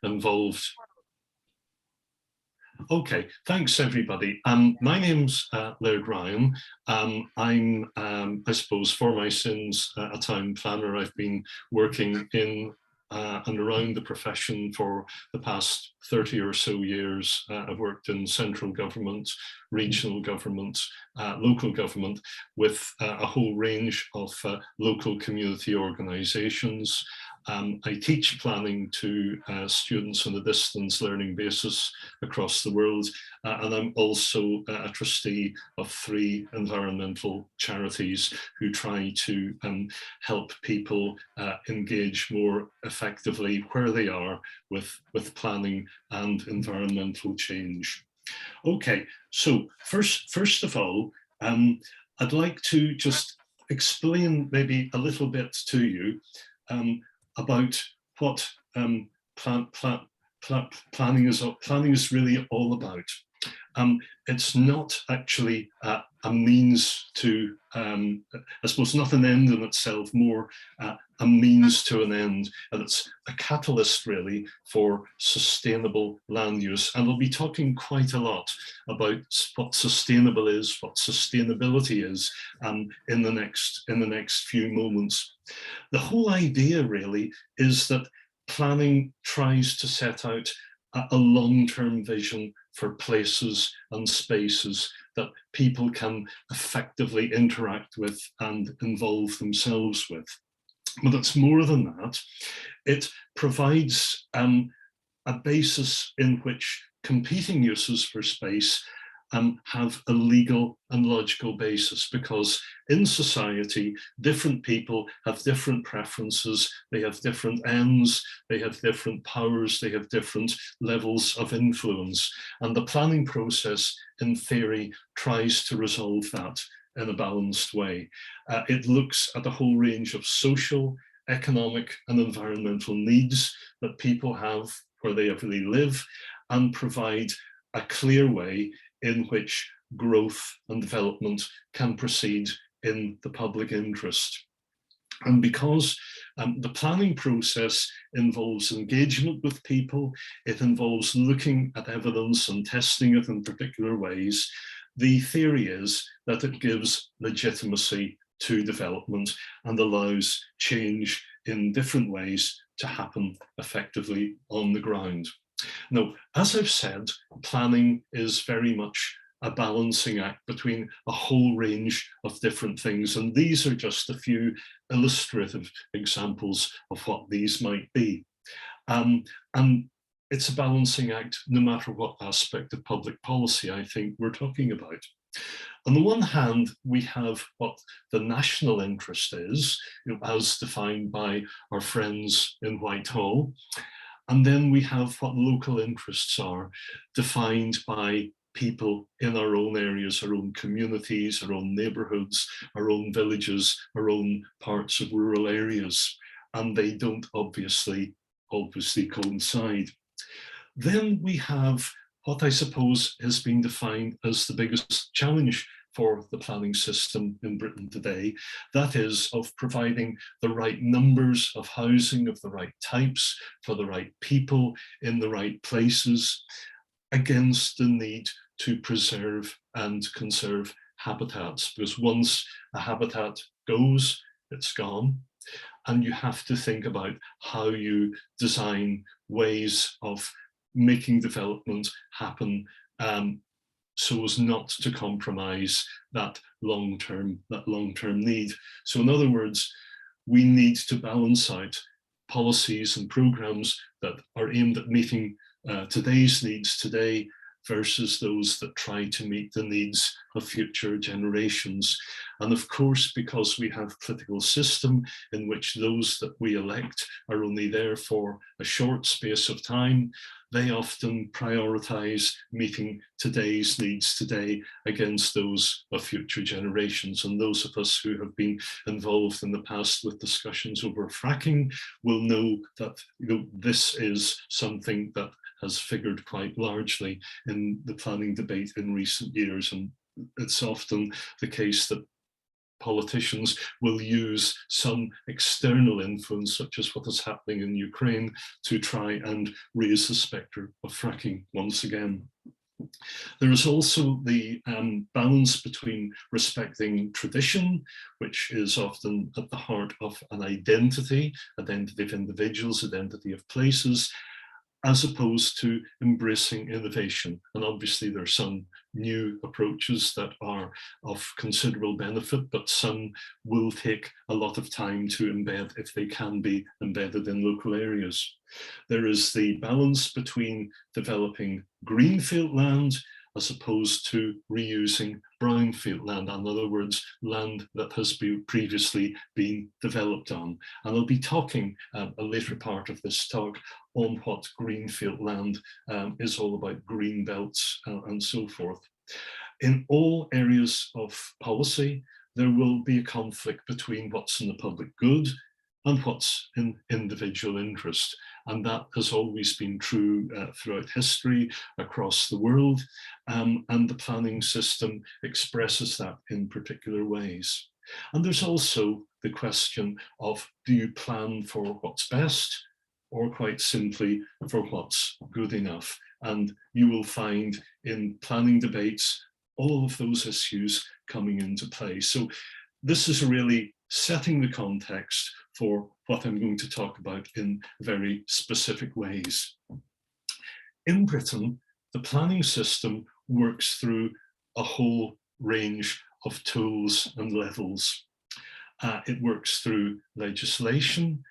involved. Okay, thanks everybody. My name's Laird Ryan. I'm, I suppose, for my sins, a town planner. I've been working in and around the profession for the past 30 or so years. I've worked in central government, regional government, local government, with a whole range of local community organisations. I teach planning to students on a distance learning basis across the world, and I'm also a trustee of 3 environmental charities who try to help people engage more effectively where they are with planning and environmental change. Okay, so first of all, I'd like to just explain maybe a little bit to you about what planning is really all about. It's not actually a means to, I suppose, not an end in itself, more a means to an end, and it's a catalyst really for sustainable land use. And we'll be talking quite a lot about what sustainable is, what sustainability is, in the next few moments. The whole idea really is that planning tries to set out a long-term vision for places and spaces that people can effectively interact with and involve themselves with. But it's more than that. It provides a basis in which competing uses for space have a legal and logical basis, because in society, different people have different preferences, they have different ends, they have different powers, they have different levels of influence. And the planning process, in theory, tries to resolve that in a balanced way. It looks at a whole range of social, economic, and environmental needs that people have where they really live, and provide a clear way in which growth and development can proceed in the public interest. And because the planning process involves engagement with people, it involves looking at evidence and testing it in particular ways, the theory is that it gives legitimacy to development and allows change in different ways to happen effectively on the ground. Now, as I've said, planning is very much a balancing act between a whole range of different things, and these are just a few illustrative examples of what these might be. And it's a balancing act no matter what aspect of public policy I think we're talking about. On the one hand, we have what the national interest is, as defined by our friends in Whitehall. And then we have what local interests are, defined by people in our own areas, our own communities, our own neighbourhoods, our own villages, our own parts of rural areas. And they don't obviously coincide. Then we have what I suppose has been defined as the biggest challenge for the planning system in Britain today, that is of providing the right numbers of housing of the right types for the right people in the right places, against the need to preserve and conserve habitats, because once a habitat goes, it's gone. And you have to think about how you design ways of making development happen so as not to compromise that long-term need. So in other words, we need to balance out policies and programs that are aimed at meeting today's needs today versus those that try to meet the needs of future generations. And of course, because we have a political system in which those that we elect are only there for a short space of time, they often prioritise meeting today's needs today against those of future generations. And those of us who have been involved in the past with discussions over fracking will know that this is something that has figured quite largely in the planning debate in recent years. And it's often the case that politicians will use some external influence, such as what is happening in Ukraine, to try and raise the spectre of fracking once again. There is also the balance between respecting tradition, which is often at the heart of an identity of individuals, identity of places, as opposed to embracing innovation. And obviously there are some new approaches that are of considerable benefit, but some will take a lot of time to embed if they can be embedded in local areas. There is the balance between developing greenfield land as opposed to reusing brownfield land, in other words, land that has previously been developed on. And I'll be talking a later part of this talk on what greenfield land is all about, green belts and so forth. In all areas of policy, there will be a conflict between what's in the public good and what's in individual interest. And that has always been true throughout history across the world. And the planning system expresses that in particular ways. And there's also the question of, do you plan for what's best, or quite simply for what's good enough? And you will find in planning debates all of those issues coming into play. So this is really setting the context for what I'm going to talk about in very specific ways. In Britain, the planning system works through a whole range of tools and levels. It works through legislation,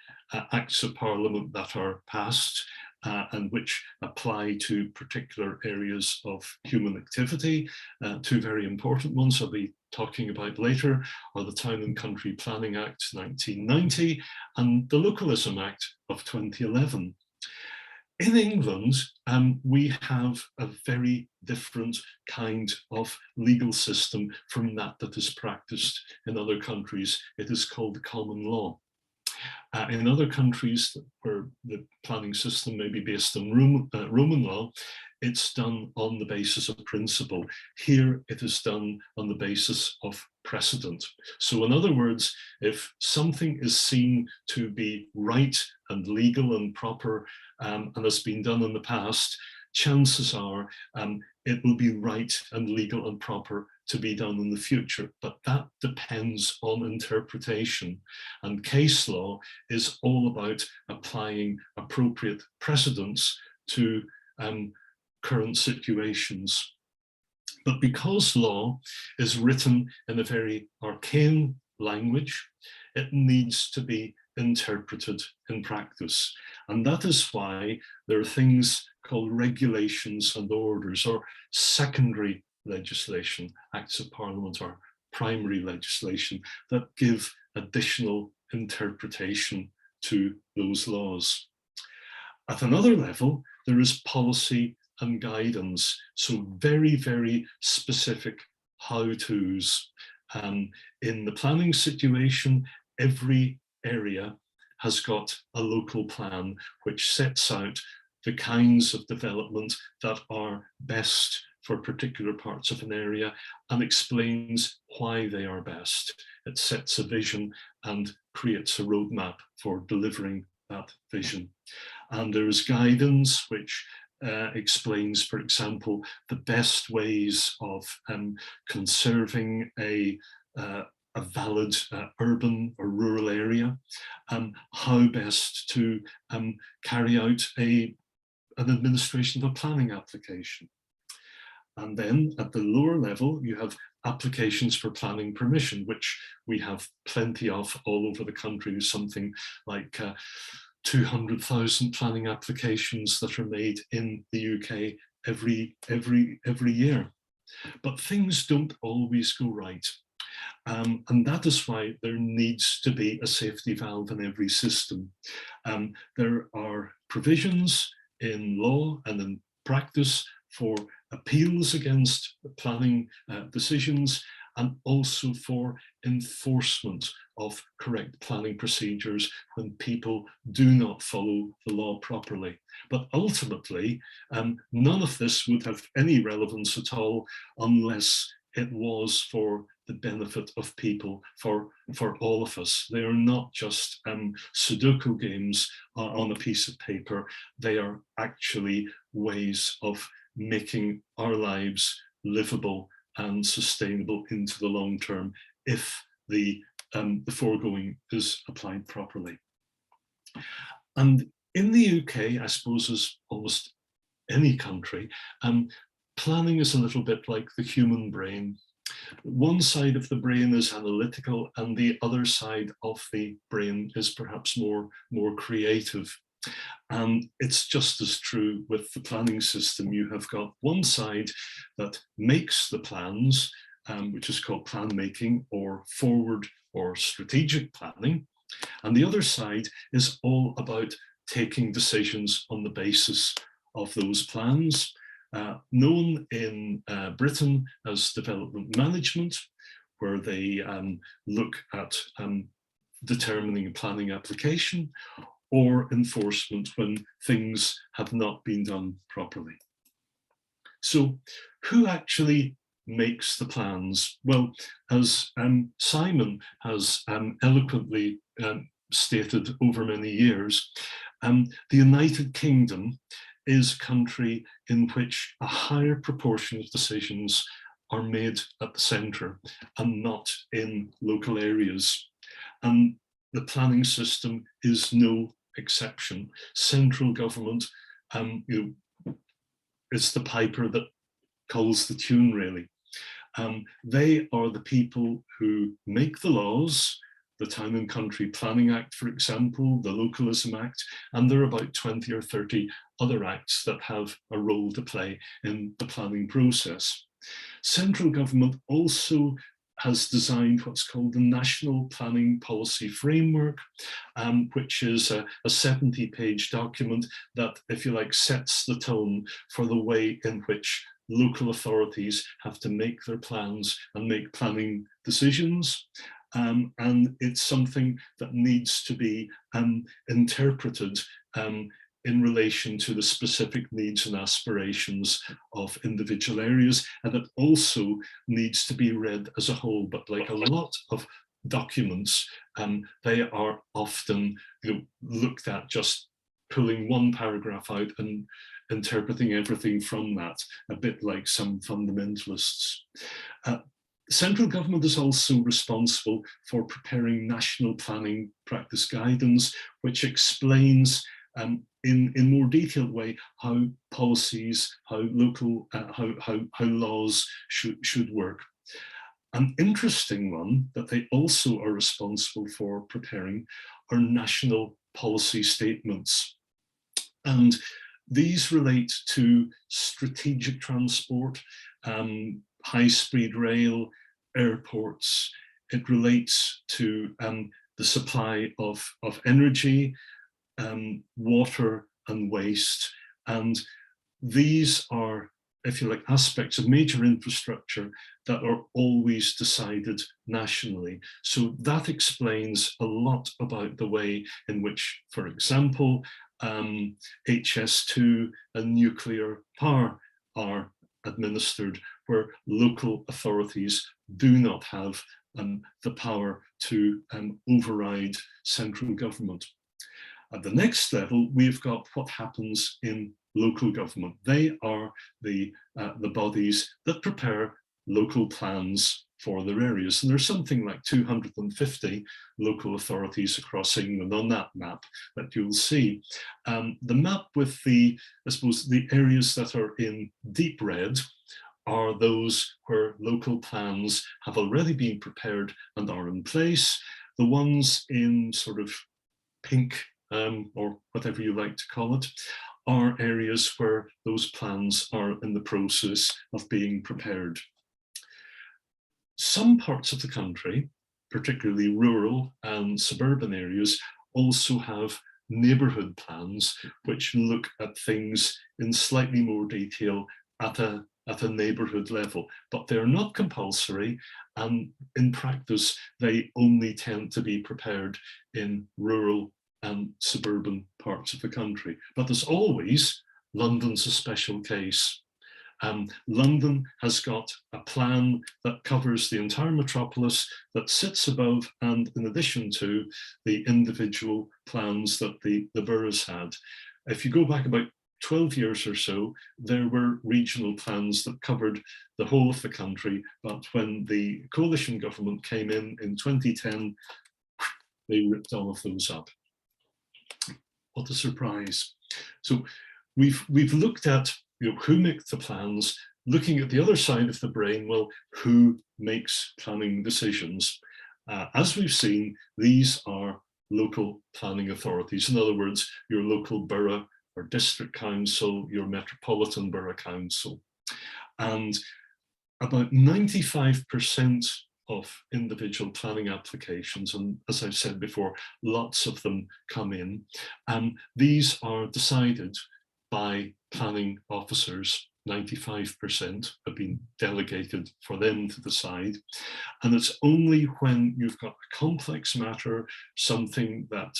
acts of parliament that are passed and which apply to particular areas of human activity. Two very important ones I'll be talking about later are the Town and Country Planning Act 1990 and the Localism Act of 2011. In England, we have a very different kind of legal system from that is practiced in other countries. It is called the common law. In other countries where the planning system may be based on Roman law, it's done on the basis of principle. Here it is done on the basis of precedent. So in other words, if something is seen to be right and legal and proper and has been done in the past, chances are it will be right and legal and proper to be done in the future, but that depends on interpretation. And case law is all about applying appropriate precedents to current situations. But because law is written in a very arcane language, it needs to be interpreted in practice. And that is why there are things called regulations and orders, or secondary legislation, acts of parliament, or primary legislation that give additional interpretation to those laws. At another level, there is policy and guidance, so very, very specific how-tos. In the planning situation, every area has got a local plan which sets out the kinds of development that are best for particular parts of an area and explains why they are best. It sets a vision and creates a roadmap for delivering that vision. And there is guidance which explains, for example, the best ways of conserving a valid urban or rural area, how best to carry out an administration of a planning application. And then at the lower level, you have applications for planning permission, which we have plenty of all over the country. There's something like 200,000 planning applications that are made in the UK every year. But things don't always go right. And that is why there needs to be a safety valve in every system. There are provisions in law and in practice for appeals against planning decisions, and also for enforcement of correct planning procedures when people do not follow the law properly. But ultimately, none of this would have any relevance at all unless it was for the benefit of people, for all of us. They are not just Sudoku games on a piece of paper. They are actually ways of making our lives livable and sustainable into the long term if the foregoing is applied properly. And in the UK, I suppose, as almost any country, planning is a little bit like the human brain. One side of the brain is analytical, and the other side of the brain is perhaps more creative. And it's just as true with the planning system. You have got one side that makes the plans, which is called plan making or forward or strategic planning. And the other side is all about taking decisions on the basis of those plans, known in Britain as development management, where they look at determining a planning application, or enforcement when things have not been done properly. So who actually makes the plans? Well, as Simon has eloquently stated over many years, the United Kingdom is a country in which a higher proportion of decisions are made at the centre and not in local areas. And the planning system is no exception. Central government is the piper that calls the tune, really. They are the people who make the laws, the Town and Country Planning Act, for example, the Localism Act, and there are about 20 or 30 other acts that have a role to play in the planning process. Central government also has designed what's called the National Planning Policy Framework, which is a 70-page document that, if you like, sets the tone for the way in which local authorities have to make their plans and make planning decisions. And it's something that needs to be interpreted in relation to the specific needs and aspirations of individual areas, and it also needs to be read as a whole. But like a lot of documents, they are often looked at just pulling one paragraph out and interpreting everything from that, a bit like some fundamentalists. Central government is also responsible for preparing national planning practice guidance, which explains in more detailed way how policies, how local, how laws should work. An interesting one that they also are responsible for preparing are national policy statements. And these relate to strategic transport, high-speed rail, airports. It relates to the supply of energy, water and waste. And these are, if you like, aspects of major infrastructure that are always decided nationally. So that explains a lot about the way in which, for example, HS2 and nuclear power are administered, where local authorities do not have the power to override central government. At the next level, we've got what happens in local government. They are the bodies that prepare local plans for their areas. And there's something like 250 local authorities across England on that map that you'll see. The map with I suppose, the areas that are in deep red are those where local plans have already been prepared and are in place. The ones in sort of pink, or whatever you like to call it, are areas where those plans are in the process of being prepared. Some parts of the country, particularly rural and suburban areas, also have neighbourhood plans, which look at things in slightly more detail at a neighbourhood level, but they're not compulsory, and in practice they only tend to be prepared in rural and suburban parts of the country. But as always, London's a special case. London has got a plan that covers the entire metropolis, that sits above and in addition to the individual plans that the boroughs had. If you go back about 12 years or so, there were regional plans that covered the whole of the country, but when the coalition government came in 2010, they ripped all of those up. What a surprise. So we've looked at, you know, who makes the plans, looking at the other side of the brain, well, who makes planning decisions? As we've seen, these are local planning authorities. In other words, your local borough or district council, your metropolitan borough council. And about 95% of individual planning applications, and as I've said before, lots of them come in, these are decided by planning officers. 95% have been delegated for them to decide. And it's only when you've got a complex matter, something that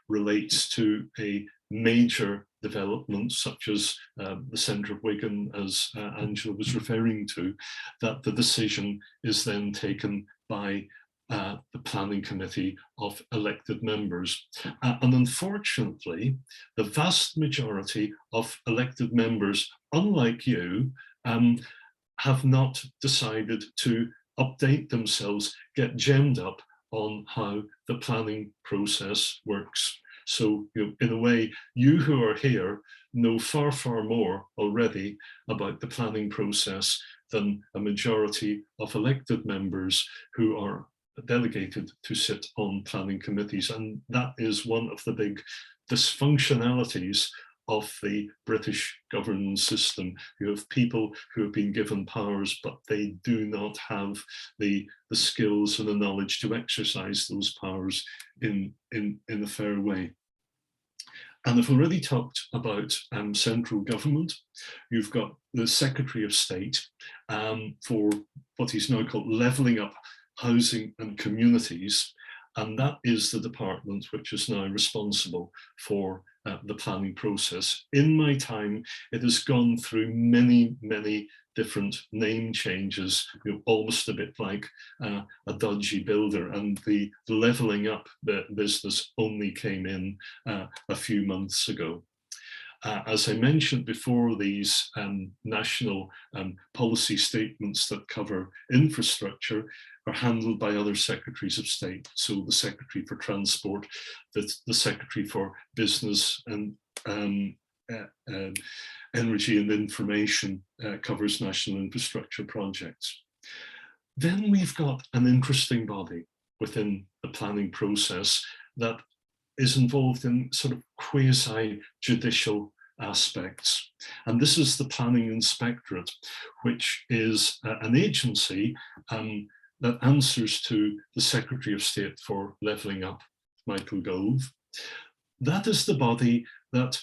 relates to a major development, such as the centre of Wigan, as Angela was referring to, that the decision is then taken by the planning committee of elected members. And unfortunately, the vast majority of elected members, unlike you, have not decided to update themselves, get gemmed up on how the planning process works. So, you know, in a way, you who are here know far, far more already about the planning process than a majority of elected members who are delegated to sit on planning committees. And that is one of the big dysfunctionalities of the British governance system. You have people who have been given powers, but they do not have the skills and the knowledge to exercise those powers in a fair way. And I've already talked about central government. You've got the Secretary of State for what he's now called levelling up housing and communities. And that is the department which is now responsible for the planning process. In my time, it has gone through many, many different name changes, you know, almost a bit like a dodgy builder. And the levelling up business only came in a few months ago. As I mentioned before, these national policy statements that cover infrastructure are handled by other secretaries of state. So the Secretary for Transport, the Secretary for Business and Energy and Information covers national infrastructure projects. Then we've got an interesting body within the planning process that is involved in sort of quasi-judicial aspects. And this is the Planning Inspectorate, which is an agency that answers to the Secretary of State for Levelling Up, Michael Gove. That is the body that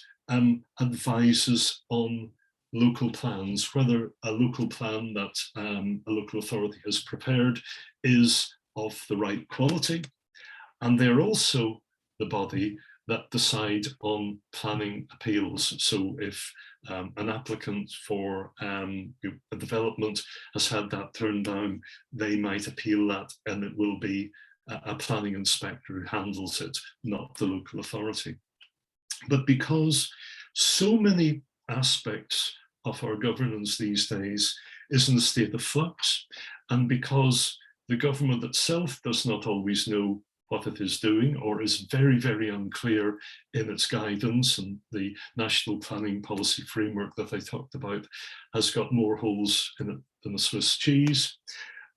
advises on local plans, whether a local plan that a local authority has prepared is of the right quality. And they're also the body that decide on planning appeals. So if an applicant for a development has had that turned down, they might appeal that, and it will be a planning inspector who handles it, not the local authority. But because so many aspects of our governance these days is in a state of flux, and because the government itself does not always know what it is doing, or is very, very unclear in its guidance, and the National Planning Policy Framework that I talked about has got more holes in it than a Swiss cheese,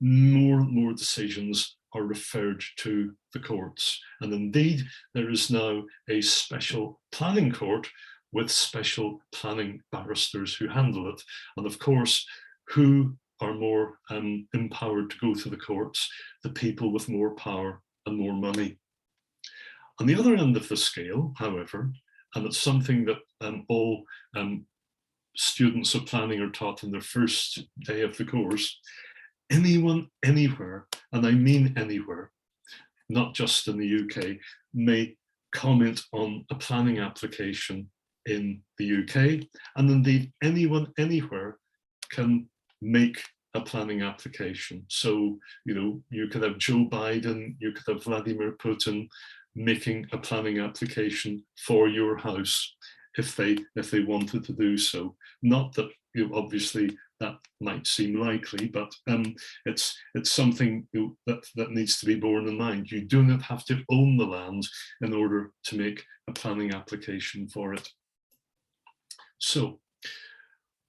more decisions are referred to the courts. And indeed, there is now a special planning court with special planning barristers who handle it. And of course, who are more empowered to go to the courts? The people with more power and more money. On the other end of the scale, however, and it's something that all students of planning are taught in their first day of the course, anyone, anywhere, and I mean anywhere, not just in the UK, may comment on a planning application in the UK, and indeed anyone, anywhere can make a planning application. So, you know, you could have Joe Biden, you could have Vladimir Putin making a planning application for your house if they wanted to do so. Not that, you know, obviously that might seem likely, but it's something, you know, that needs to be borne in mind. You do not have to own the land in order to make a planning application for it. So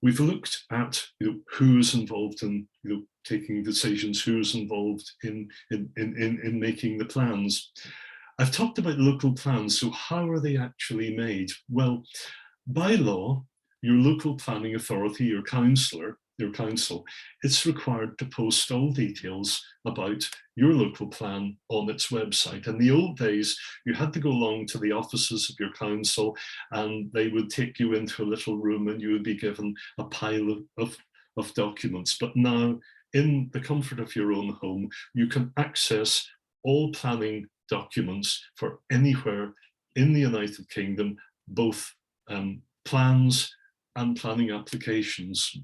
we've looked at, you know, who is involved in, you know, taking decisions, who is involved in making the plans. I've talked about local plans, so how are they actually made? Well, by law, your local planning authority, your council, it's required to post all details about your local plan on its website. In the old days, you had to go along to the offices of your council and they would take you into a little room and you would be given a pile of documents. But now, in the comfort of your own home, you can access all planning documents for anywhere in the United Kingdom, both plans and planning applications.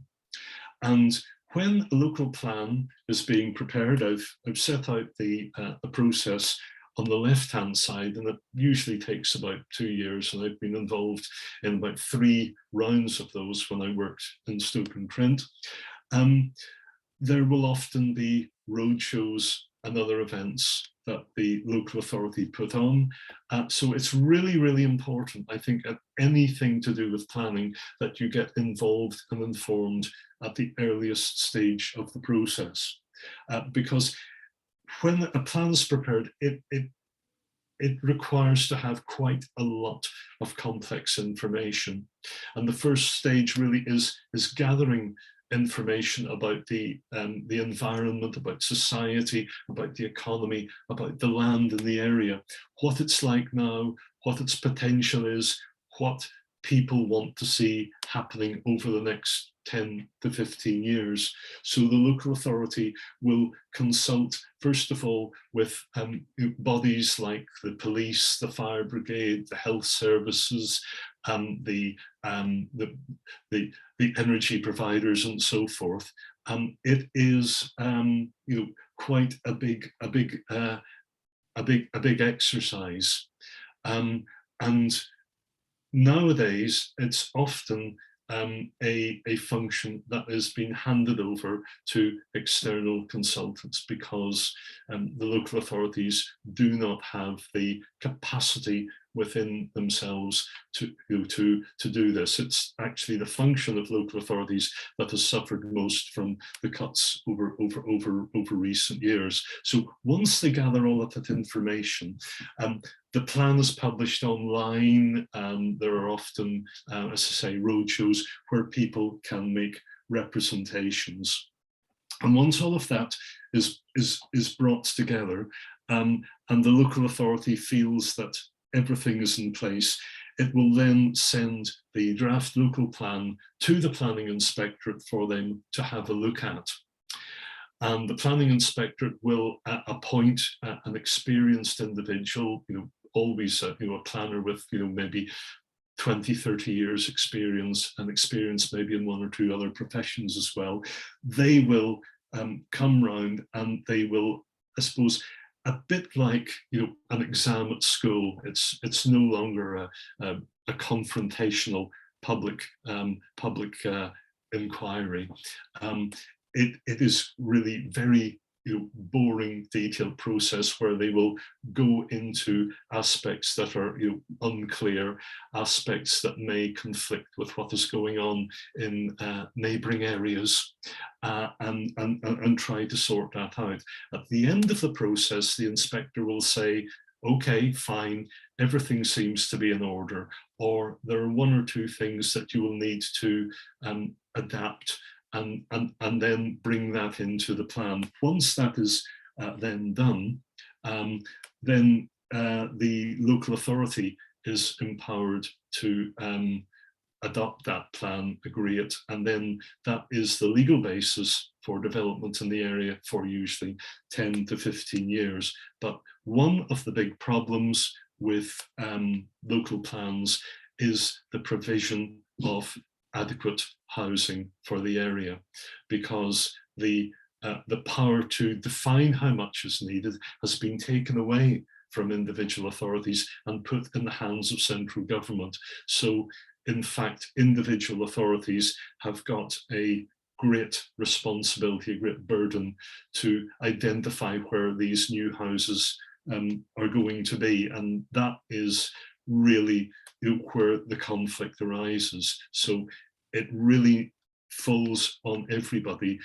And when a local plan is being prepared, I've set out the process on the left-hand side, and it usually takes about 2 years, and I've been involved in about 3 rounds of those when I worked in Stoke-on-Trent. There will often be roadshows and other events that the local authority put on. So it's really, really important, I think, at anything to do with planning, that you get involved and informed at the earliest stage of the process. Because when a plan is prepared, it requires to have quite a lot of complex information. And the first stage really is gathering information about the environment, about society, about the economy, about the land in the area, what it's like now, what its potential is, what people want to see happening over the next 10 to 15 years. So the local authority will consult, first of all, with bodies like the police, the fire brigade, the health services, the energy providers, and so forth. It is, you know, quite a big exercise, and nowadays it's often a function that has been handed over to external consultants because the local authorities do not have the capacity within themselves to do this. It's actually the function of local authorities that has suffered most from the cuts over recent years. So once they gather all of that information, the plan is published online. There are often, as I say, roadshows where people can make representations. And once all of that is brought together, and the local authority feels that everything is in place, it will then send the draft local plan to the planning inspectorate for them to have a look at. And the planning inspectorate will appoint an experienced individual, you know, always a planner with, you know, maybe 20, 30 years experience, and experience maybe in 1 or 2 other professions as well. They will come round and they will, I suppose, a bit like, you know, an exam at school. It's no longer a confrontational public inquiry. It is really very, you know, boring, detailed process where they will go into aspects that are, you know, unclear, aspects that may conflict with what is going on in neighbouring areas, and try to sort that out. At the end of the process, the inspector will say, okay, fine, everything seems to be in order, or there are 1 or 2 things that you will need to adapt, and then bring that into the plan. Once that is then done, then the local authority is empowered to adopt that plan, agree it, and then that is the legal basis for development in the area for usually 10 to 15 years. But one of the big problems with local plans is the provision of adequate housing for the area, because the power to define how much is needed has been taken away from individual authorities and put in the hands of central government. So in fact, individual authorities have got a great responsibility, a great burden to identify where these new houses are going to be. And that is really where the conflict arises. So it really falls on everybody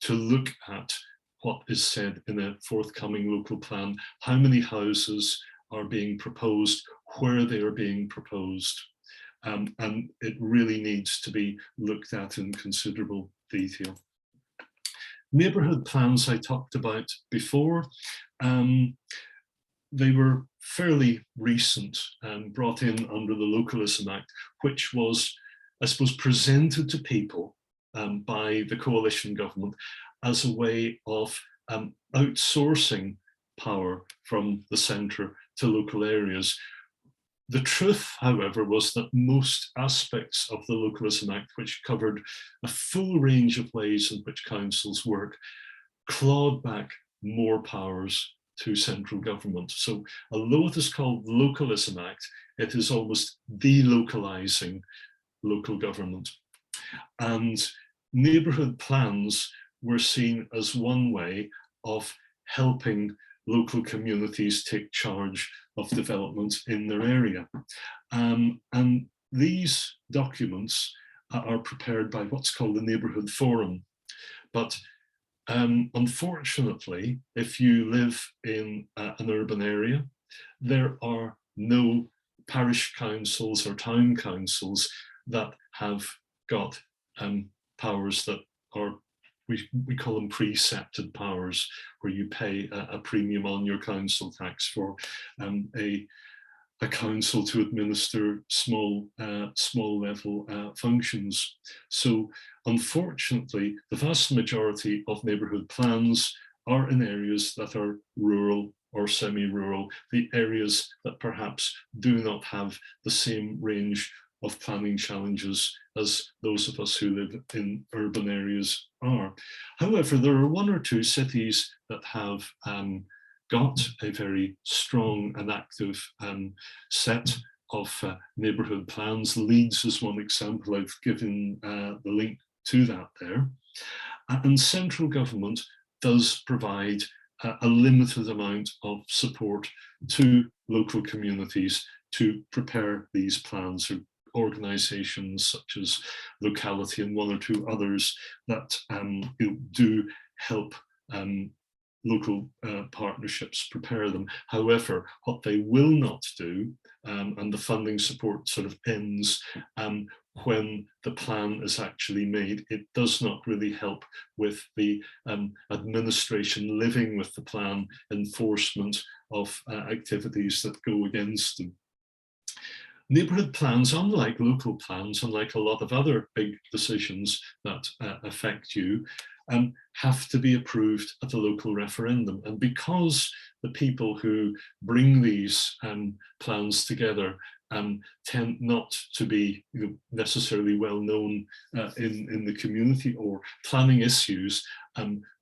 to look at what is said in a forthcoming local plan, how many houses are being proposed, where they are being proposed. And it really needs to be looked at in considerable detail. Neighbourhood plans I talked about before. They were fairly recent and brought in under the Localism Act, which was, I suppose, presented to people by the coalition government as a way of outsourcing power from the centre to local areas. The truth, however, was that most aspects of the Localism Act, which covered a full range of ways in which councils work, clawed back more powers to central government. So although it is called the Localism Act, it is almost delocalising local government. And neighbourhood plans were seen as one way of helping local communities take charge of development in their area. And these documents are prepared by what's called the Neighbourhood Forum. But unfortunately, if you live in an urban area, there are no parish councils or town councils that have got powers that are, we call them precepted powers, where you pay a premium on your council tax for a council to administer small level functions. So unfortunately, the vast majority of neighbourhood plans are in areas that are rural or semi-rural, the areas that perhaps do not have the same range of planning challenges as those of us who live in urban areas are. However, there are one or two cities that have got a very strong and active set of neighbourhood plans. Leeds is one example. I've given the link to that there. And central government does provide a limited amount of support to local communities to prepare these plans, or organisations such as Locality and one or two others that do help local partnerships prepare them. However, what they will not do, and the funding support sort of ends when the plan is actually made, it does not really help with the administration living with the plan, enforcement of activities that go against them. Neighbourhood plans, unlike local plans, unlike a lot of other big decisions that affect you, have to be approved at a local referendum. And because the people who bring these plans together tend not to be necessarily well known in the community, or planning issues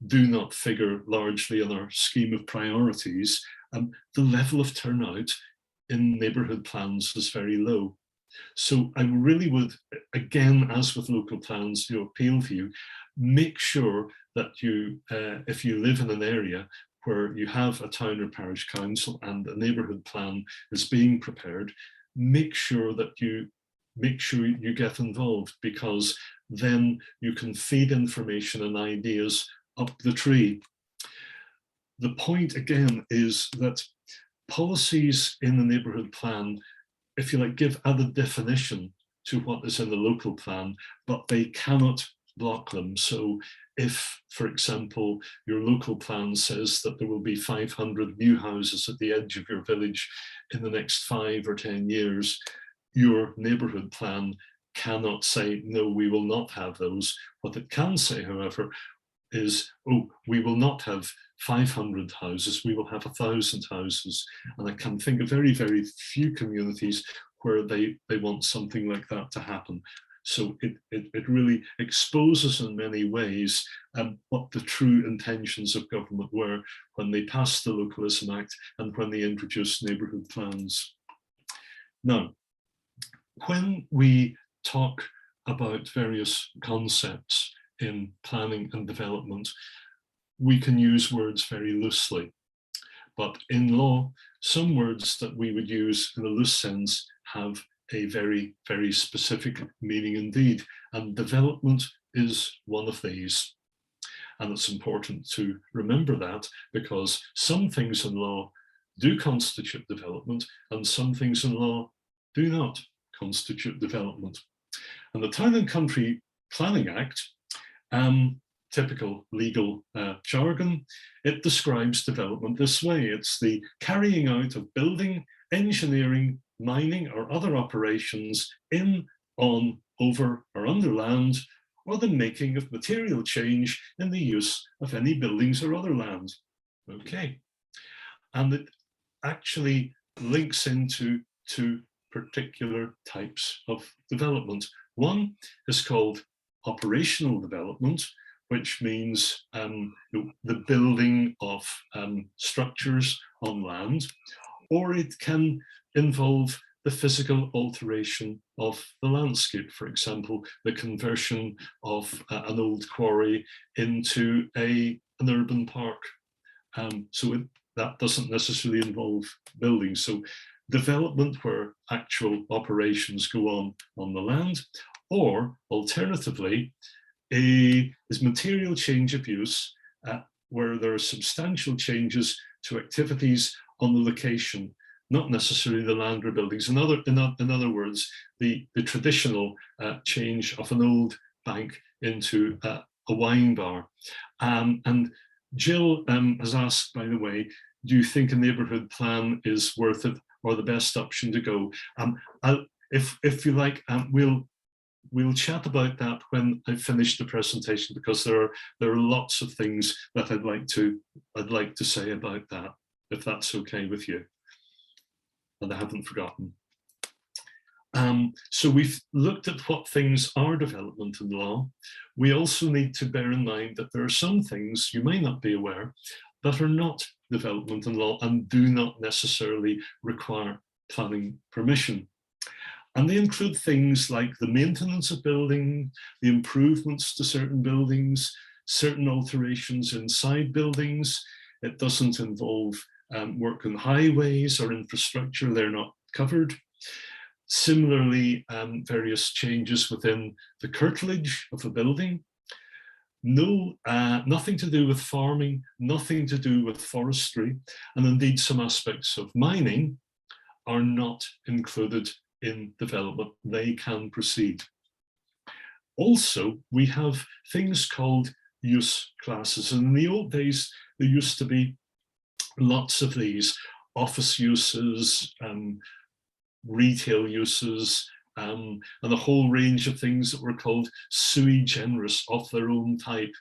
do not figure largely on our scheme of priorities, the level of turnout in neighbourhood plans is very low. So I really would, again, as with local plans, appeal to you, make sure that you, if you live in an area where you have a town or parish council and a neighbourhood plan is being prepared, make sure you get involved, because then you can feed information and ideas up the tree. The point again is that policies in the neighbourhood plan, if you like, give added definition to what is in the local plan, but they cannot block them. So if, for example, your local plan says that there will be 500 new houses at the edge of your village in the next 5 or 10 years, your neighbourhood plan cannot say, no, we will not have those. What it can say, however, is, oh, we will not have 500 houses, we will have 1,000 houses. And I can think of very, very few communities where they want something like that to happen. So it really exposes in many ways what the true intentions of government were when they passed the Localism Act and when they introduced neighbourhood plans. Now, when we talk about various concepts in planning and development, we can use words very loosely. But in law, some words that we would use in a loose sense have a very, very specific meaning indeed. And development is one of these. And it's important to remember that, because some things in law do constitute development and some things in law do not constitute development. And the Town and Country Planning Act, typical legal jargon, it describes development this way. It's the carrying out of building, engineering, mining or other operations in, on, over or under land, or the making of material change in the use of any buildings or other land. Okay. And it actually links into two particular types of development. One is called operational development, which means the building of structures on land, or it can involve the physical alteration of the landscape. For example, the conversion of an old quarry into an urban park. That doesn't necessarily involve buildings. So development where actual operations go on the land, or alternatively, is material change of use where there are substantial changes to activities on the location, not necessarily the land or buildings. In other words, the traditional change of an old bank into a wine bar. And Jill has asked, by the way, do you think a neighbourhood plan is worth it or the best option to go? If you like, we'll chat about that when I finish the presentation, because there are lots of things that I'd like to say about that, if that's okay with you. And I haven't forgotten. So we've looked at what things are development in law. We also need to bear in mind that there are some things you may not be aware that are not development in law and do not necessarily require planning permission. And they include things like the maintenance of building, the improvements to certain buildings, certain alterations inside buildings. It doesn't involve work on highways or infrastructure, they're not covered. Similarly, various changes within the curtilage of a building. Nothing to do with farming, nothing to do with forestry, and indeed some aspects of mining are not included in development. They can proceed. Also, we have things called use classes. And in the old days, there used to be lots of these: office uses, retail uses, and a whole range of things that were called sui generis, of their own type,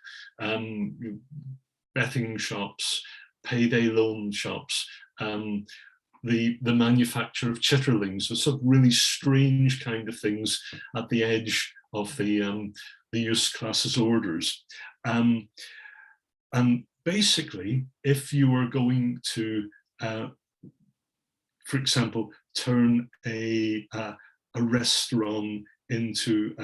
betting shops, payday loan shops, the manufacture of chitterlings, so sort of really strange kind of things at the edge of the use classes orders. And basically, if you were going to, for example, turn a restaurant into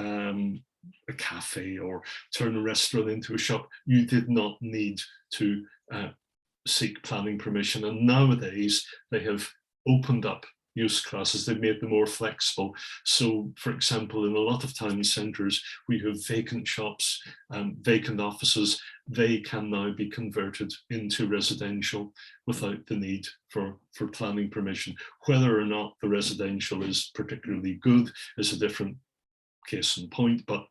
a cafe, or turn a restaurant into a shop, you did not need to seek planning permission. And nowadays they have opened up use classes, they've made them more flexible. So for example, in a lot of town centres, we have vacant shops, vacant offices. They can now be converted into residential without the need for planning permission. Whether or not the residential is particularly good is a different case in point, but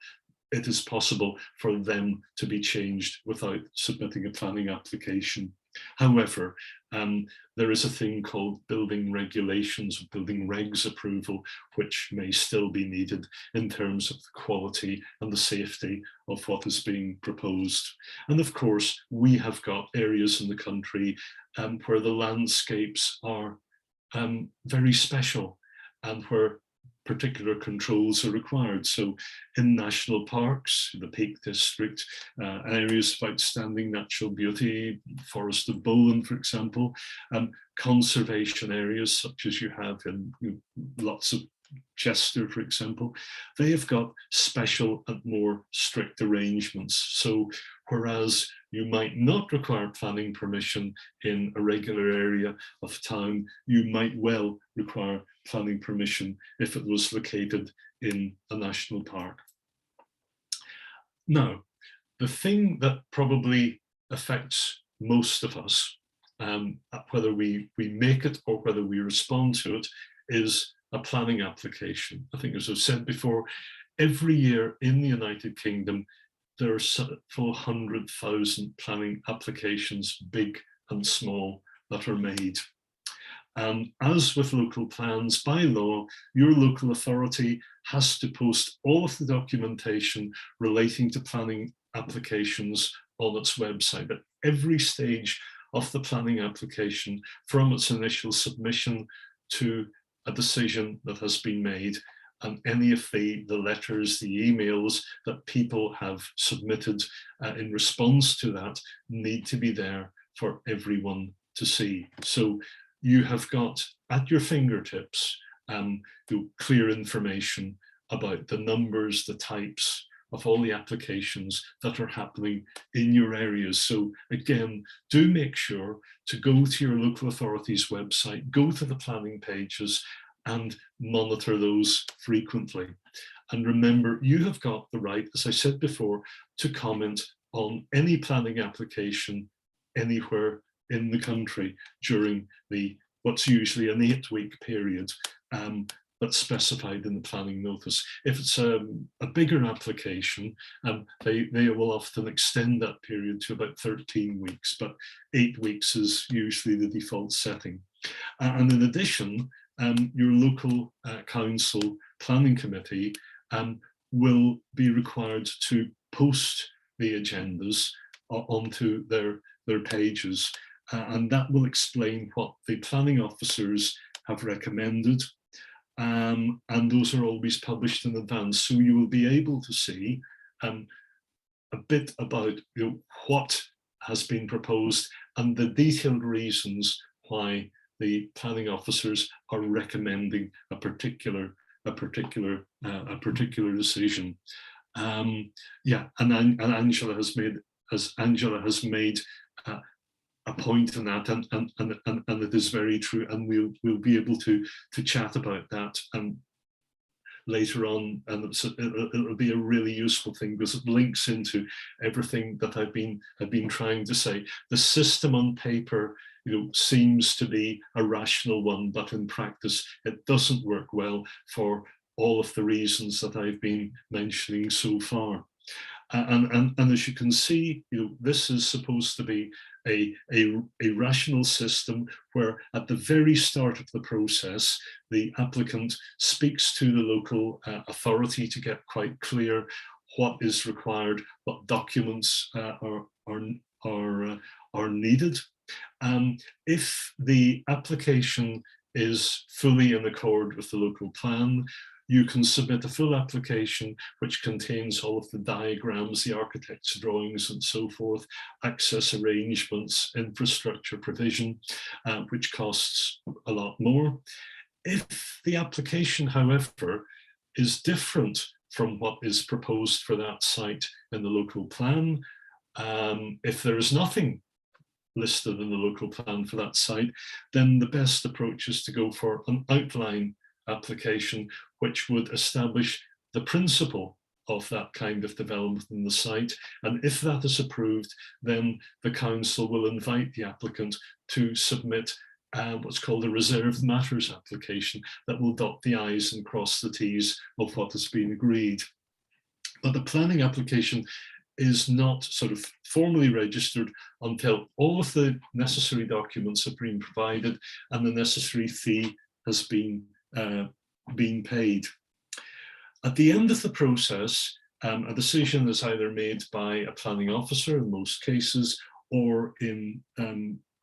it is possible for them to be changed without submitting a planning application. However, there is a thing called building regulations, building regs approval, which may still be needed in terms of the quality and the safety of what is being proposed. And of course, we have got areas in the country where the landscapes are very special, and where particular controls are required. So in national parks, the Peak District, areas of outstanding natural beauty, Forest of Bowland, for example, conservation areas such as you have in lots of Chester, for example, they have got special and more strict arrangements. So whereas you might not require planning permission in a regular area of town, you might well require planning permission if it was located in a national park. Now, the thing that probably affects most of us, whether we make it or whether we respond to it, is a planning application. I think, as I've said before, every year in the United Kingdom, there are several 100,000 planning applications, big and small, that are made. And as with local plans, by law, your local authority has to post all of the documentation relating to planning applications on its website at every stage of the planning application, from its initial submission to a decision that has been made, and any of the letters, the emails that people have submitted in response to that need to be there for everyone to see. So you have got at your fingertips clear information about the numbers, the types of all the applications that are happening in your areas. So again, do make sure to go to your local authority's website, go to the planning pages and monitor those frequently. And remember, you have got the right, as I said before, to comment on any planning application anywhere in the country during what's usually an 8-week period that's specified in the planning notice. If it's a bigger application, they will often extend that period to about 13 weeks, but 8 weeks is usually the default setting. And in addition, your local council planning committee will be required to post the agendas onto their pages, and that will explain what the planning officers have recommended. And those are always published in advance, so you will be able to see a bit about what has been proposed and the detailed reasons why the planning officers are recommending a particular decision. Yeah, and Angela has made a point in that, and it is very true, and we'll be able to chat about that later on, and it'll be a really useful thing because it links into everything that I've been trying to say. The system on paper, seems to be a rational one, but in practice it doesn't work well for all of the reasons that I've been mentioning so far. And as you can see, this is supposed to be a rational system where at the very start of the process, the applicant speaks to the local authority to get quite clear what is required, what documents are needed. If the application is fully in accord with the local plan, you can submit a full application which contains all of the diagrams, the architect's drawings and so forth, access arrangements, infrastructure provision, which costs a lot more. If the application, however, is different from what is proposed for that site in the local plan, if there is nothing listed in the local plan for that site, then the best approach is to go for an outline application which would establish the principle of that kind of development in the site. And if that is approved, then the council will invite the applicant to submit what's called a reserved matters application that will dot the I's and cross the T's of what has been agreed. But the planning application is not sort of formally registered until all of the necessary documents have been provided and the necessary fee has been paid. At the end of the process, a decision is either made by a planning officer in most cases, or in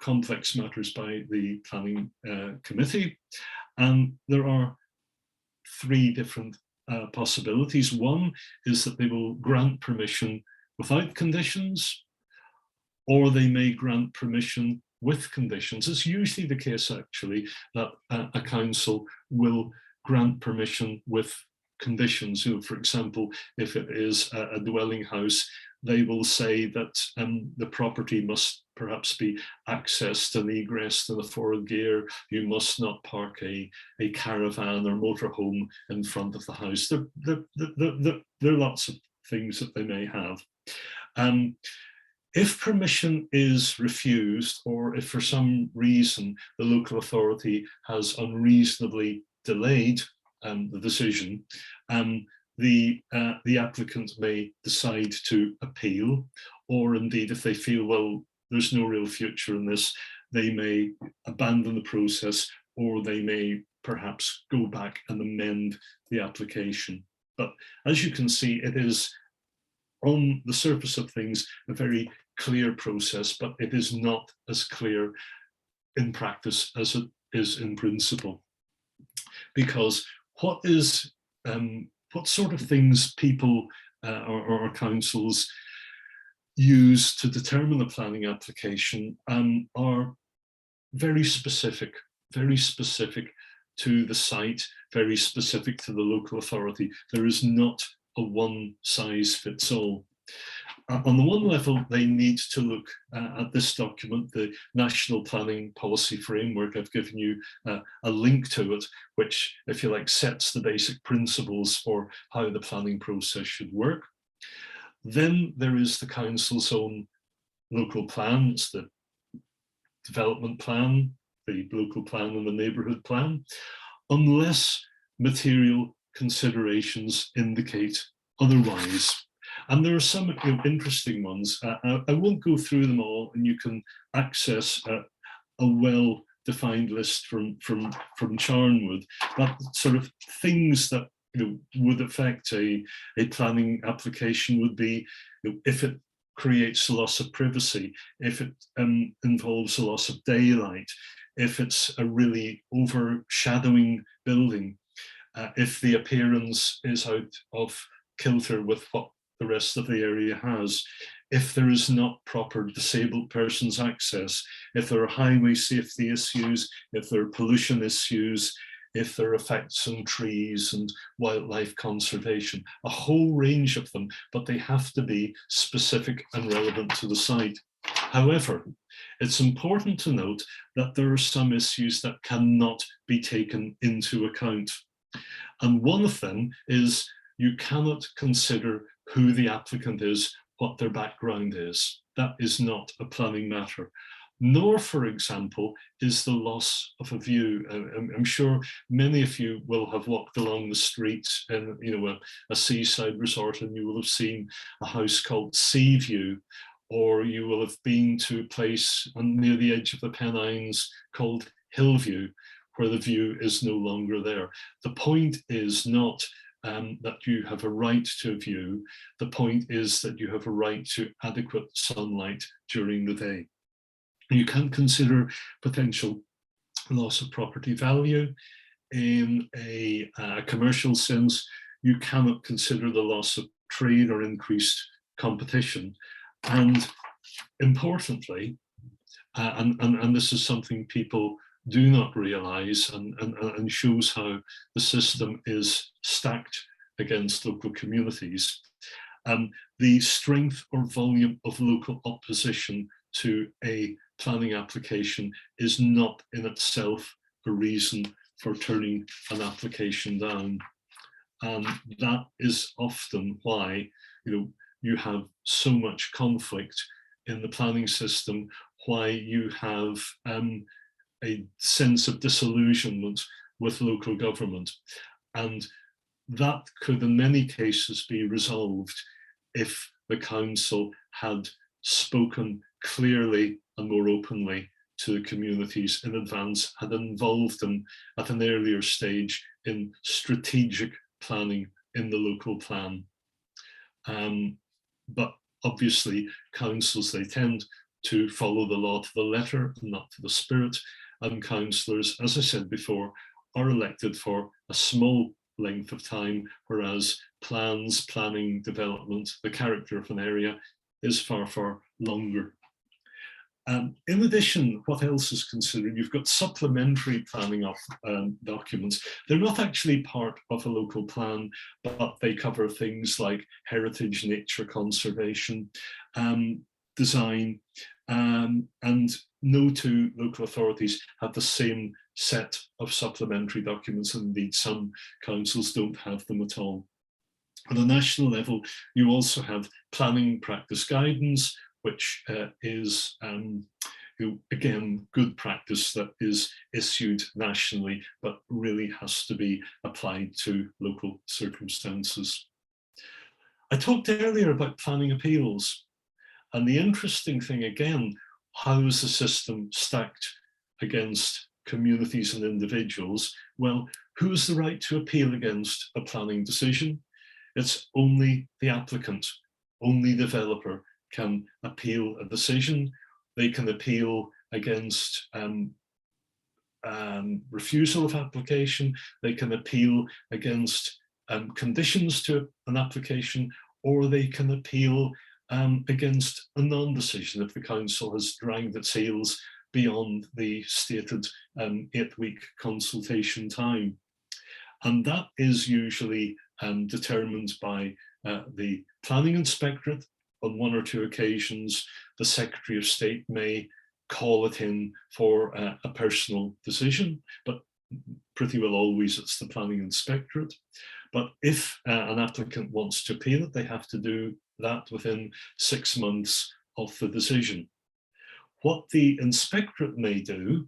complex matters by the planning committee. And there are three different possibilities. One is that they will grant permission without conditions, or they may grant permission with conditions. It's usually the case, actually, that a council will grant permission with conditions. You know, for example, if it is a dwelling house, they will say that the property must perhaps be accessed and egressed in a forward gear. You must not park a caravan or motorhome in front of the house. There are lots of things that they may have. If permission is refused, or if for some reason the local authority has unreasonably delayed the decision, the applicant may decide to appeal, or indeed if they feel, well, there's no real future in this, they may abandon the process, or they may perhaps go back and amend the application. But as you can see, it is on the surface of things a very clear process, but it is not as clear in practice as it is in principle. Because what sort of things people or councils use to determine the planning application are very specific to the site, very specific to the local authority. There is not a one-size-fits-all. On the one level, they need to look at this document, the National Planning Policy Framework. I've given you a link to it, which, if you like, sets the basic principles for how the planning process should work. Then there is the council's own local plans, the development plan, the local plan and the neighbourhood plan, unless material considerations indicate otherwise. And there are some interesting ones. I won't go through them all, and you can access a well-defined list from Charnwood, but sort of things that would affect a planning application would be if it creates a loss of privacy, if it involves a loss of daylight, if it's a really overshadowing building, if the appearance is out of kilter with what the rest of the area has, if there is not proper disabled persons access, if there are highway safety issues, if there are pollution issues, if there are effects on trees and wildlife conservation, a whole range of them, but they have to be specific and relevant to the site. However, it's important to note that there are some issues that cannot be taken into account. And one of them is you cannot consider who the applicant is, what their background is. That is not a planning matter. Nor, for example, is the loss of a view. I'm sure many of you will have walked along the street in a seaside resort, and you will have seen a house called Sea View, or you will have been to a place near the edge of the Pennines called Hillview, where the view is no longer there. The point is not that you have a right to a view. The point is that you have a right to adequate sunlight during the day. You can consider potential loss of property value. In a commercial sense, you cannot consider the loss of trade or increased competition. And importantly, and this is something people do not realize and shows how the system is stacked against local communities, the strength or volume of local opposition to a planning application is not in itself a reason for turning an application down. And that is often why you have so much conflict in the planning system, why you have a sense of disillusionment with local government. And that could in many cases be resolved if the council had spoken clearly and more openly to the communities in advance, had involved them at an earlier stage in strategic planning in the local plan. But obviously councils, they tend to follow the law to the letter and not to the spirit. And councillors, as I said before, are elected for a small length of time, whereas plans, planning, development, the character of an area is far, far longer. In addition, what else is considered? You've got supplementary planning of documents. They're not actually part of a local plan, but they cover things like heritage, nature conservation, design, and no two local authorities have the same set of supplementary documents, and indeed some councils don't have them at all. At a national level, you also have planning practice guidance, which is, again, good practice that is issued nationally, but really has to be applied to local circumstances. I talked earlier about planning appeals, and the interesting thing, again, how is the system stacked against communities and individuals? Well, who has the right to appeal against a planning decision? It's only the applicant, only the developer can appeal a decision. They can appeal against refusal of application. They can appeal against conditions to an application, or they can appeal against a non-decision if the council has dragged its heels beyond the stated 8-week consultation time. And that is usually determined by the planning inspectorate. On one or two occasions, the Secretary of State may call it in for a personal decision, but pretty well always it's the planning inspectorate. But if an applicant wants to appeal it, they have to do that within 6 months of the decision. What the inspectorate may do,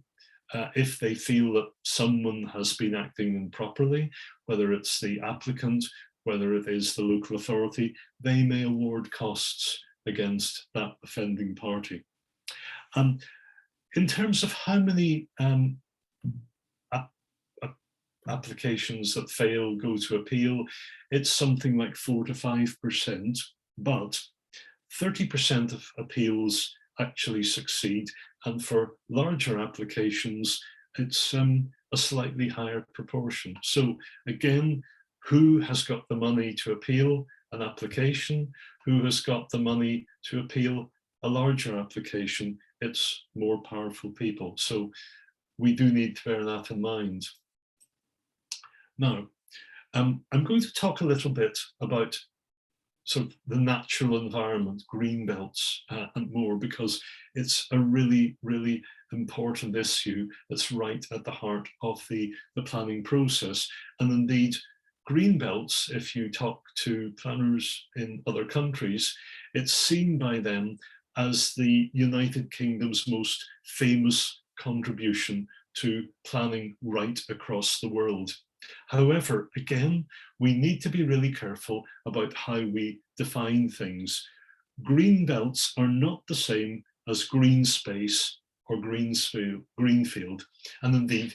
if they feel that someone has been acting improperly, whether it's the applicant, whether it is the local authority, they may award costs against that offending party. In terms of how many applications that fail go to appeal, it's something like 4 to 5%, but 30% of appeals actually succeed. And for larger applications, it's a slightly higher proportion. So again, who has got the money to appeal an application? Who has got the money to appeal a larger application? It's more powerful people. So we do need to bear that in mind. Now, I'm going to talk a little bit about sort of the natural environment, green belts and more, because it's a really, really important issue that's right at the heart of the planning process. And indeed, green belts, if you talk to planners in other countries, it's seen by them as the United Kingdom's most famous contribution to planning right across the world. However, again, we need to be really careful about how we define things. Green belts are not the same as green space or greenfield, and indeed,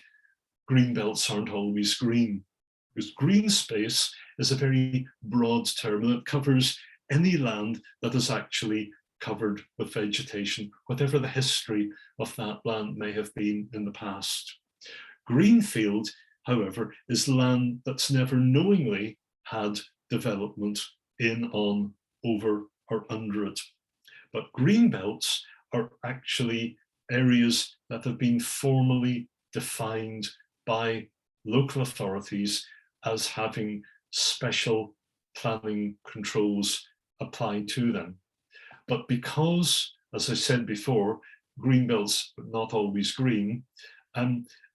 green belts aren't always green. Because green space is a very broad term, and it covers any land that is actually covered with vegetation, whatever the history of that land may have been in the past. Greenfield, however, is land that's never knowingly had development in, on, over, or under it. But green belts are actually areas that have been formally defined by local authorities as having special planning controls applied to them. But because, as I said before, green belts are not always green,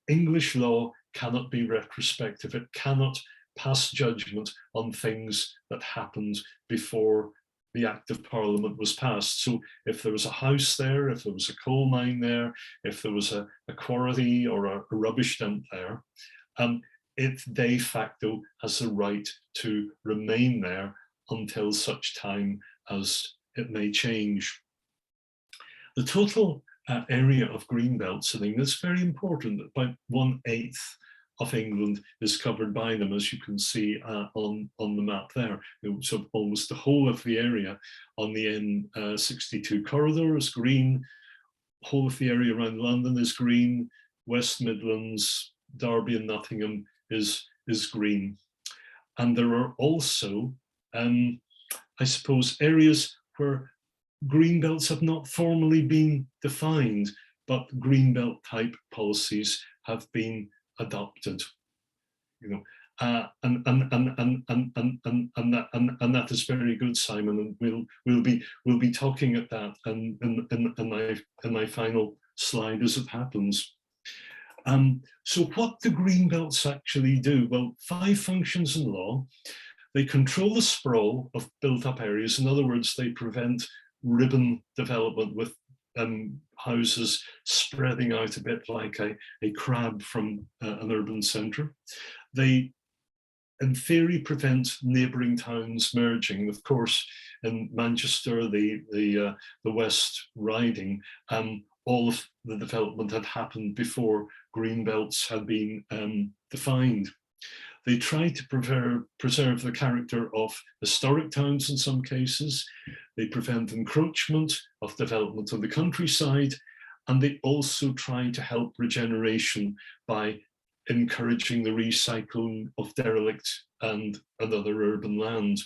English law cannot be retrospective. It cannot pass judgment on things that happened before the Act of Parliament was passed. So if there was a house there, if there was a coal mine there, if there was a quarry or a rubbish dump there, it de facto has the right to remain there until such time as it may change. The total area of green belts in England is very important. About 1/8 of England is covered by them, as you can see on the map there. So almost the whole of the area on the N62 corridor is green. Whole of the area around London is green. West Midlands, Derby and Nottingham is green. And there are also, I suppose, areas where green belts have not formally been defined, but green belt type policies have been adopted. You know, and that is very good, Simon. And we'll be talking at that in my final slide as it happens. So what do green belts actually do? Well, 5 functions in law. They control the sprawl of built-up areas. In other words, they prevent ribbon development with houses spreading out a bit like a crab from an urban centre. They, in theory, prevent neighbouring towns merging. Of course, in Manchester, the West Riding, all of the development had happened before green belts had been defined. They try to preserve the character of historic towns in some cases. They prevent encroachment of development on the countryside, and they also try to help regeneration by encouraging the recycling of derelict and other urban land.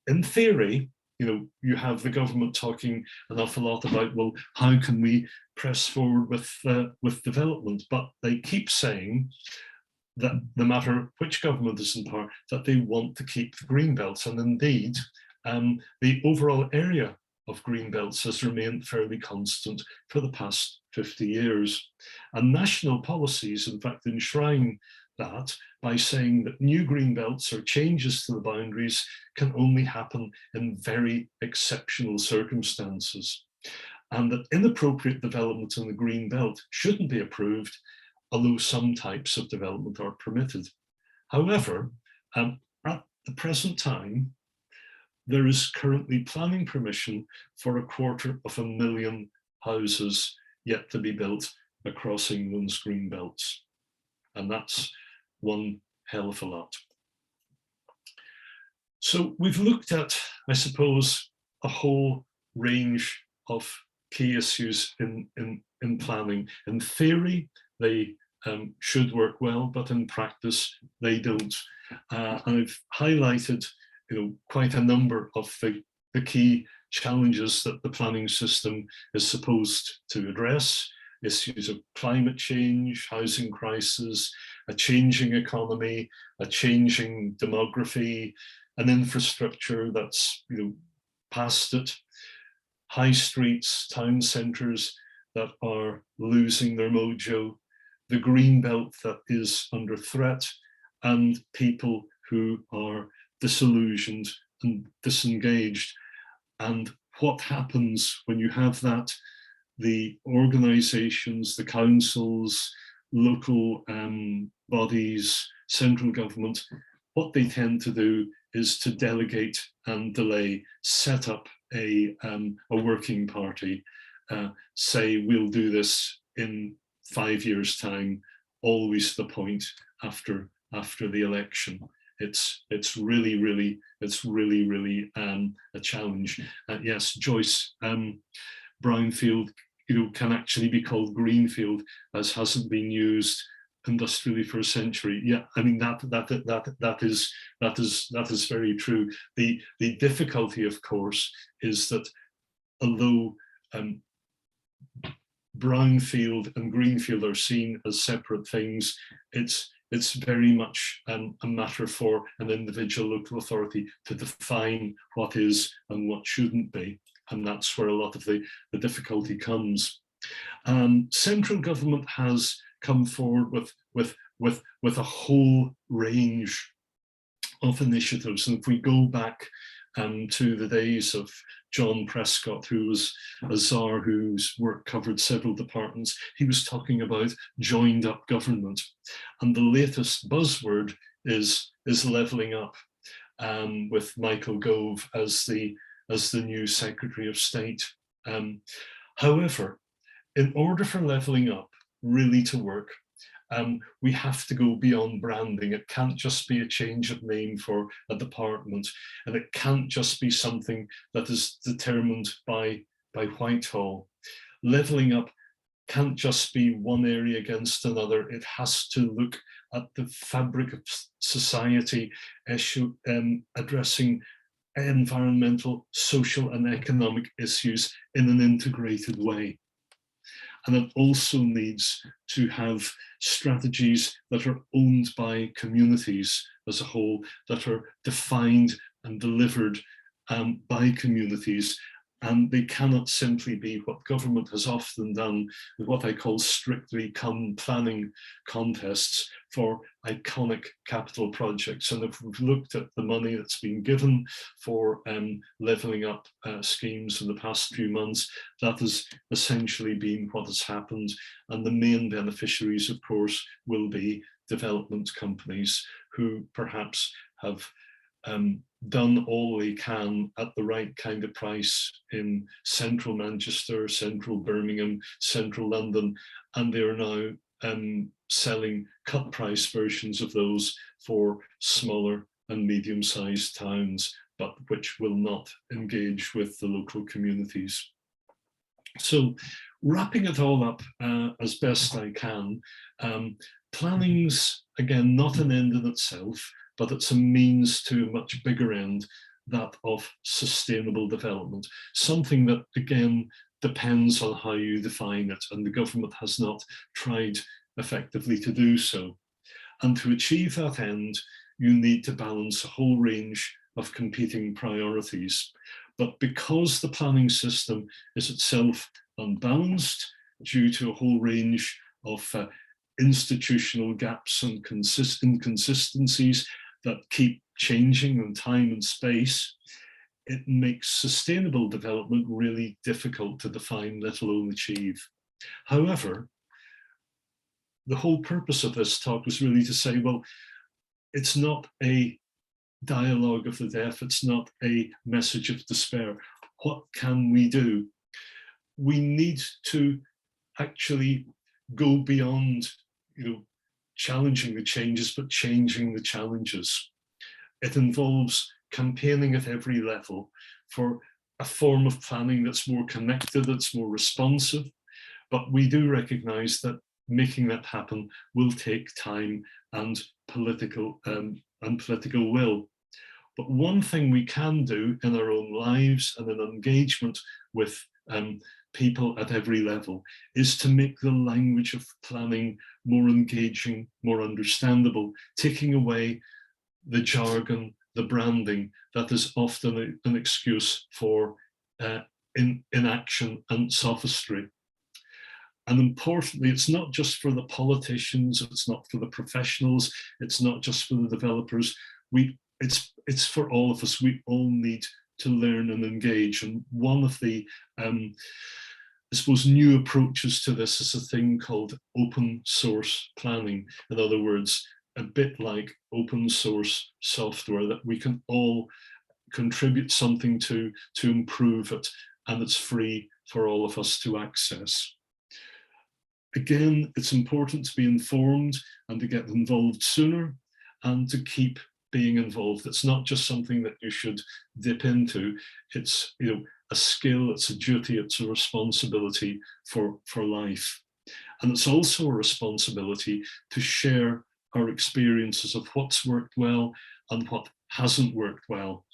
In theory, you know, you have the government talking an awful lot about, well, how can we press forward with development? But they keep saying that no matter which government is in power, that they want to keep the green belts. And indeed, the overall area of green belts has remained fairly constant for the past 50 years. And national policies, in fact, enshrine that by saying that new green belts or changes to the boundaries can only happen in very exceptional circumstances, and that inappropriate development in the green belt shouldn't be approved, although some types of development are permitted. However, at the present time, there is currently planning permission for 250,000 houses yet to be built across England's green belts. And that's one hell of a lot. So we've looked at, I suppose, a whole range of key issues in planning. In theory, they should work well, but in practice, they don't. And I've highlighted, you know, quite a number of the key challenges that the planning system is supposed to address: issues of climate change, housing crisis, a changing economy, a changing demography, an infrastructure that's, you know, past it, high streets, town centres that are losing their mojo, the green belt that is under threat, and people who are disillusioned and disengaged. And what happens when you have that? The organisations, the councils, local bodies, central government, what they tend to do is to delegate and delay, set up a working party, say we'll do this in 5 years' time, always the point after the election. It's really a challenge. Yes, Joyce, brownfield, you know, can actually be called greenfield, as hasn't been used industrially for a century. Yeah, I mean that is very true. The difficulty, of course, is that although brownfield and greenfield are seen as separate things, it's very much a matter for an individual local authority to define what is and what shouldn't be. And that's where a lot of the difficulty comes. Central government has come forward with a whole range of initiatives. And if we go back to the days of John Prescott, who was a czar whose work covered several departments, he was talking about joined up government. And the latest buzzword is levelling up, with Michael Gove as the new Secretary of State. However, in order for levelling up really to work, we have to go beyond branding. It can't just be a change of name for a department, and it can't just be something that is determined by Whitehall. Levelling up can't just be one area against another. It has to look at the fabric of society, addressing environmental, social and economic issues in an integrated way. And it also needs to have strategies that are owned by communities as a whole, that are defined and delivered by communities. And they cannot simply be what government has often done with what I call strictly planning contests for iconic capital projects. And if we've looked at the money that's been given for levelling up schemes in the past few months, that has essentially been what has happened. And the main beneficiaries, of course, will be development companies who perhaps have done all they can at the right kind of price in central Manchester, central Birmingham, central London, and they are now selling cut price versions of those for smaller and medium-sized towns, but which will not engage with the local communities. So wrapping it all up as best I can, planning's, again, not an end in itself, but it's a means to a much bigger end, that of sustainable development, something that, again, depends on how you define it, and the government has not tried effectively to do so. And to achieve that end, you need to balance a whole range of competing priorities. But because the planning system is itself unbalanced due to a whole range of institutional gaps and inconsistencies that keep changing in time and space, it makes sustainable development really difficult to define, let alone achieve. However, the whole purpose of this talk was really to say, well, it's not a dialogue of the deaf, it's not a message of despair. What can we do? We need to actually go beyond, challenging the changes, but changing the challenges. It involves campaigning at every level for a form of planning that's more connected, that's more responsive, but we do recognise that making that happen will take time and political will. But one thing we can do in our own lives and in engagement with people at every level is to make the language of planning more engaging, more understandable, taking away the jargon, the branding that is often an excuse for inaction and sophistry. And importantly, it's not just for the politicians, it's not for the professionals, it's not just for the developers. It's for all of us. We all need to learn and engage. And one of the, I suppose, new approaches to this is a thing called open source planning. In other words, a bit like open source software that we can all contribute something to improve it, and it's free for all of us to access. Again, it's important to be informed and to get involved sooner and to keep being involved. It's not just something that you should dip into. It's a skill, it's a duty, it's a responsibility for life. And it's also a responsibility to share our experiences of what's worked well and what hasn't worked well.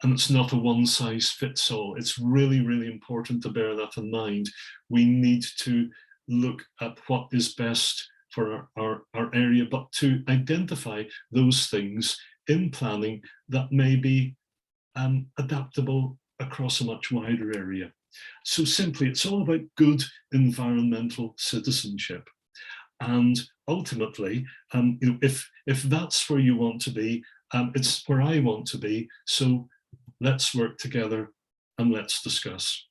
And it's not a one size fits all. It's really, really important to bear that in mind. We need to look at what is best for our area, but to identify those things in planning that may be adaptable across a much wider area. So simply, it's all about good environmental citizenship. And ultimately, if that's where you want to be, it's where I want to be. So let's work together and let's discuss.